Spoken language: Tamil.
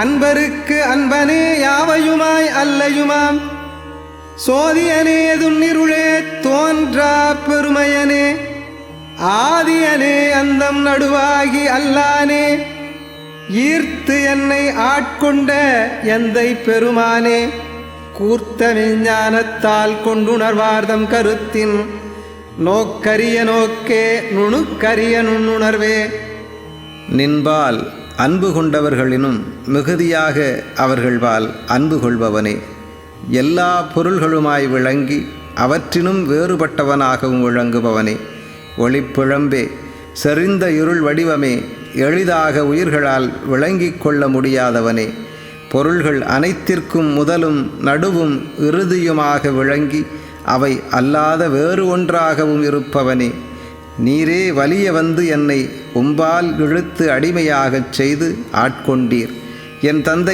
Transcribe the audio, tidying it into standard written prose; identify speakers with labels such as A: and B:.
A: அன்பருக்கு அன்பனே யாவையுமாய் அல்லையுமாம் சோதியனே துன்னிருளே தோன்றா பெருமையனே ஆதியனே அந்தம் நடுவாகி அல்லானே ஈர்த்து என்னை ஆட்கொண்ட எந்தை பெருமானே கூர்த்த விஞ்ஞானத்தால் கொண்டுணர்வார்தம் கருத்தின் நோக்கரிய நோக்கே நுணுக்கரிய நுண்ணுணர்வே.
B: நின்பால் அன்பு கொண்டவர்களினும் மிகுதியாக அவர்கள்பால் அன்பு கொள்பவனே, எல்லா பொருள்களுமாய் விளங்கி அவற்றினும் வேறுபட்டவனாகவும் விளங்குபவனே, ஒளிப்பிழம்பே, செறிந்த இருள் வடிவமே, எளிதாக உயிர்களால் விளங்கிக் கொள்ள முடியாதவனே, பொருள்கள் அனைத்திற்கும் முதலும் நடுவும் இறுதியுமாக விளங்கி அவை அல்லாத வேறு ஒன்றாகவும் இருப்பவனே, நீரே வலிய வந்து என்னை உம்பால் இழுத்து அடிமையாகச் செய்து ஆட்கொண்டீர். என் தந்தை